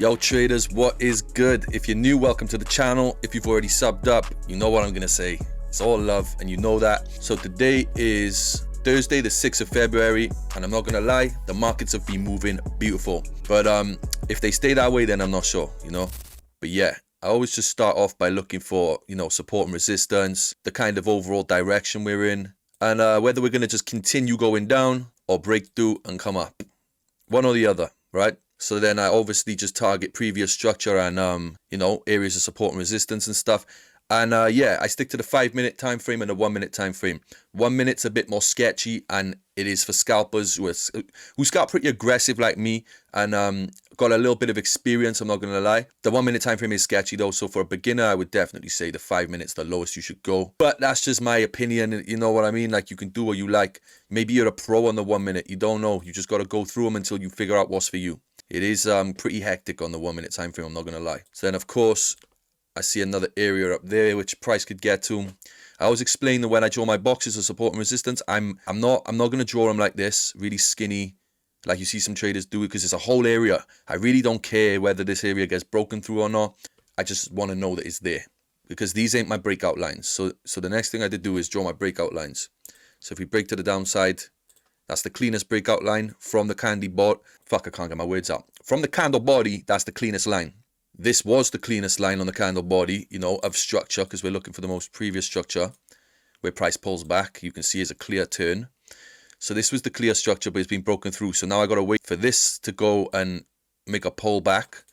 Yo traders, what is good? If you're new, welcome to the channel. If you've already subbed up, you know what I'm gonna say. It's all love and you know that. So today is Thursday the 6th of February, and I'm not gonna lie, the markets have been moving beautiful. But if they stay that way, then I'm not sure, you know. But yeah, I always just start off by looking for, you know, support and resistance, the kind of overall direction we're in, and whether we're gonna just continue going down or break through and come up. One or the other, right? So then I obviously just target previous structure and you know, areas of support and resistance and stuff. And yeah, I stick to the 5-minute time frame and the 1-minute time frame. 1 minute's a bit more sketchy, and it is for scalpers who scalp pretty aggressive like me and got a little bit of experience, I'm not gonna lie. The 1-minute time frame is sketchy though, so for a beginner I would definitely say the 5 minutes the lowest you should go. But that's just my opinion, you know what I mean? Like, you can do what you like. Maybe you're a pro on the 1 minute, you don't know. You just gotta go through them until you figure out what's for you. It is pretty hectic on the 1-minute time frame, I'm not gonna lie. So then of course I see another area up there which price could get to. I always explain that when I draw my boxes of support and resistance, I'm not gonna draw them like this, really skinny, like you see some traders do it, because it's a whole area. I really don't care whether this area gets broken through or not. I just want to know that it's there, because these ain't my breakout lines. So the next thing I did do is draw my breakout lines. So if we break to the downside, that's the cleanest breakout line from the candle body. Fuck, I can't get my words out. From the candle body, that's the cleanest line. This was the cleanest line on the candle body, you know, of structure, because we're looking for the most previous structure where price pulls back. You can see it's a clear turn. So this was the clear structure, but it's been broken through. So now I got to wait for this to go and make a pull back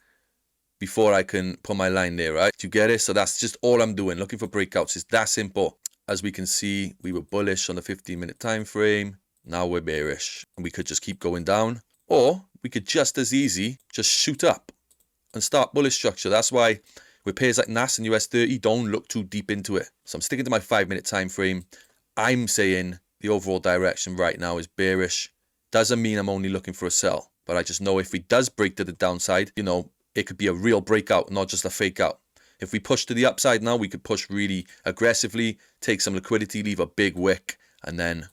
before I can put my line there, right? Do you get it? So that's just all I'm doing. Looking for breakouts. It's that simple. As we can see, we were bullish on the 15-minute time frame. Now we're bearish. And we could just keep going down. Or we could just as easy just shoot up and start bullish structure. That's why with pairs like NAS and US 30, don't look too deep into it. So I'm sticking to my 5-minute time frame. I'm saying the overall direction right now is bearish. Doesn't mean I'm only looking for a sell, but I just know if it does break to the downside, you know, it could be a real breakout, not just a fake out. If we push to the upside now, we could push really aggressively, take some liquidity, leave a big wick, and then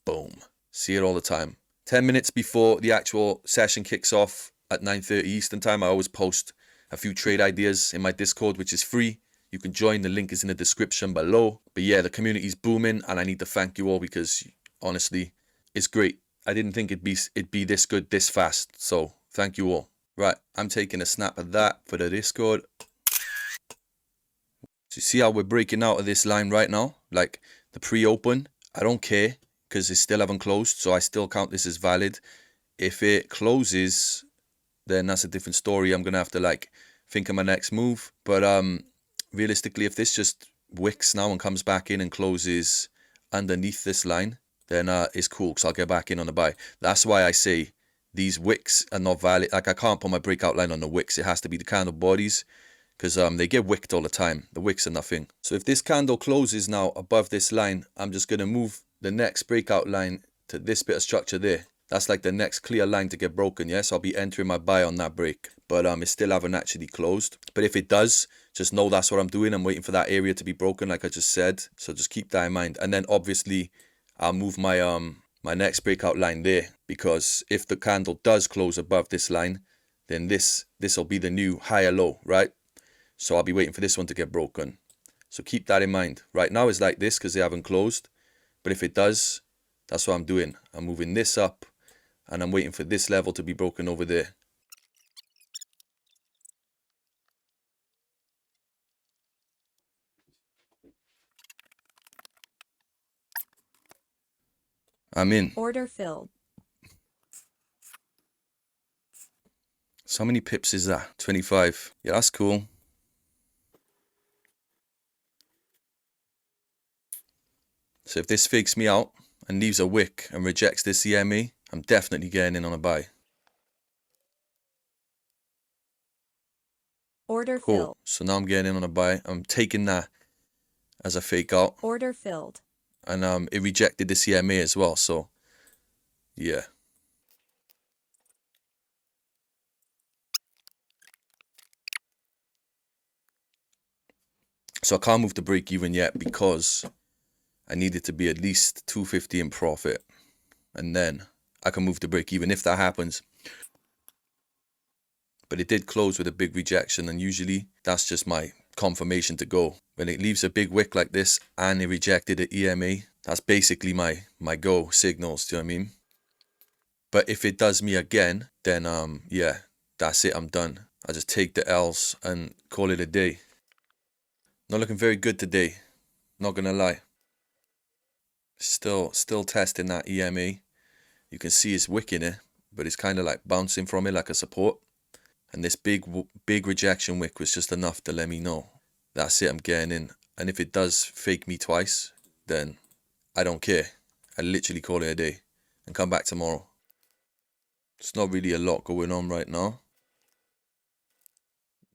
boom. See it all the time. 10 minutes before the actual session kicks off at 9:30 Eastern time, I always post a few trade ideas in my Discord, which is free. You can join, the link is in the description below. But yeah, the community's booming, and I need to thank you all, because honestly, it's great. I didn't think it'd be this good this fast, so thank you all. Right, I'm taking a snap of that for the Discord. So you see how we're breaking out of this line right now? Like the pre-open, I don't care, because it's still haven't closed, so I still count this as valid. If it closes, then that's a different story. I'm gonna have to like think of my next move. But realistically, if this just wicks now and comes back in and closes underneath this line, then it's cool, because I'll get back in on the buy. That's why I say these wicks are not valid. Like, I can't put my breakout line on the wicks. It has to be the candle bodies, because they get wicked all the time. The wicks are nothing. So if this candle closes now above this line, I'm just gonna move the next breakout line to this bit of structure there. That's like the next clear line to get broken. Yes, I'll be entering my buy on that break, but it still haven't actually closed. But if it does, just know that's what I'm doing. I'm waiting for that area to be broken, like I just said. So just keep that in mind. And then obviously I'll move my my next breakout line there, because if the candle does close above this line, then this will be the new higher low, right? So I'll be waiting for this one to get broken. So keep that in mind. Right now it's like this because they haven't closed, but if it does, that's what I'm doing. I'm moving this up, and I'm waiting for this level to be broken over there. I'm in. Order filled. So how many pips is that? 25. Yeah, that's cool. So if this fakes me out and leaves a wick and rejects this EMA, I'm definitely getting in on a buy. Order Cool. filled. So now I'm getting in on a buy. I'm taking that as a fake out. Order filled. And it rejected this EMA as well, so yeah. So I can't move the break even yet, because I need it to be at least 250 in profit, and then I can move the break even if that happens. but it did close with a big rejection, and usually that's just my confirmation to go. When it leaves a big wick like this and it rejected the EMA, that's basically my go signals, do you know what I mean? But if it does me again, then yeah, that's it, I'm done. I just take the L's and call it a day. Not looking very good today, not gonna lie. Still testing that EMA. You can see it's wicking it, but it's kind of like bouncing from it like a support. And this big rejection wick was just enough to let me know that's it, I'm getting in. And if it does fake me twice, then I don't care. I literally call it a day and come back tomorrow. It's not really a lot going on right now.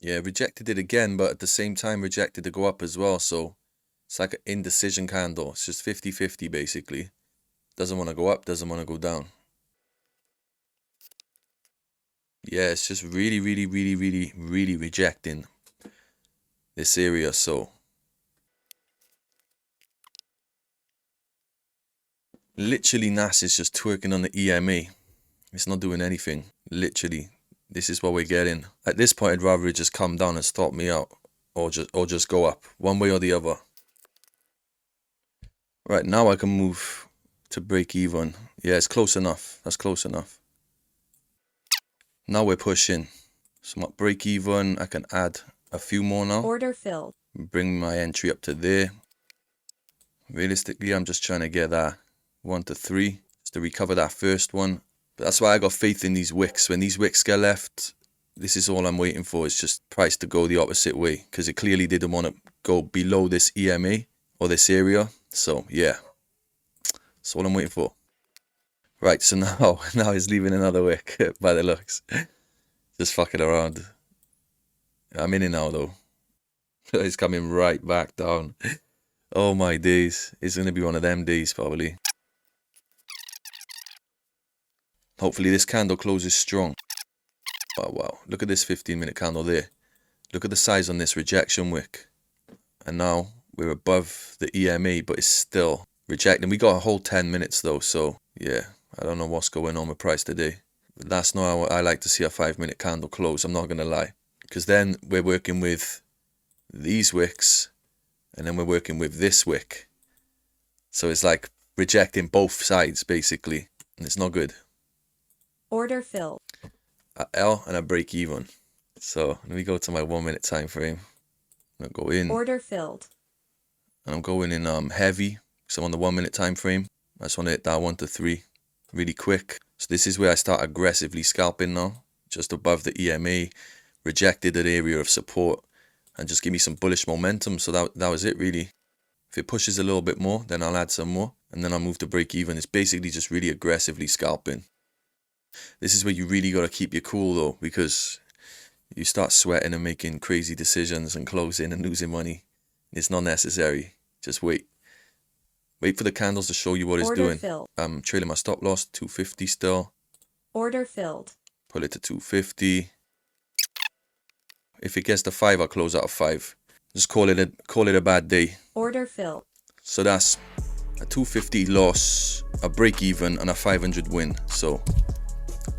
Yeah, rejected it again, but at the same time rejected to go up as well. So it's like an indecision candle. It's just 50-50 basically. Doesn't want to go up, doesn't want to go down. Yeah, it's just really rejecting this area. So literally NAS is just twerking on the EMA. It's not doing anything. Literally, this is what we're getting. At this point, I'd rather it just come down and stop me out, or just go up, one way or the other. Right, now I can move to break even. Yeah, it's close enough. That's close enough. Now we're pushing. So my break even, I can add a few more now. Order filled. Bring my entry up to there. Realistically, I'm just trying to get that 1 to 3 just to recover that first one. But that's why I got faith in these wicks. When these wicks get left, this is all I'm waiting for. It's just price to go the opposite way, because it clearly didn't want to go below this EMA or this area. So yeah, that's all I'm waiting for. Right, so now it's leaving another wick by the looks. Just fucking around. I'm in it now though. It's coming right back down. Oh my days. It's going to be one of them days probably. Hopefully this candle closes strong. Oh wow, look at this 15-minute candle there. Look at the size on this rejection wick. And now we're above the EMA, but it's still rejecting. We got a whole 10 minutes though, so yeah, I don't know what's going on with price today. But that's not how I like to see a 5-minute candle close, I'm not going to lie. Because then we're working with these wicks, and then we're working with this wick. So it's like rejecting both sides basically, and it's not good. Order filled. A L and a break even. So let me go to my 1 minute time frame. I'm gonna go in. Order filled. And I'm going in heavy, so I'm on the 1 minute time frame. I just want to hit that 1 to 3 really quick. So this is where I start aggressively scalping now, just above the EMA, rejected an area of support, and just give me some bullish momentum. So that was it really. If it pushes a little bit more, then I'll add some more, and then I'll move to break even. It's basically just really aggressively scalping. This is where you really got to keep your cool though, because you start sweating and making crazy decisions and closing and losing money. It's not necessary. Just wait. Wait for the candles to show you what it's doing. Filled. I'm trailing my stop loss, 250 still. Order filled. Pull it to 250. If it gets to 5, I'll close out of 5. Just call it a bad day. Order filled. So that's a 250 loss, a break even, and a 500 win. So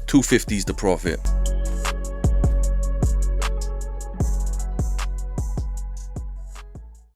250 is the profit.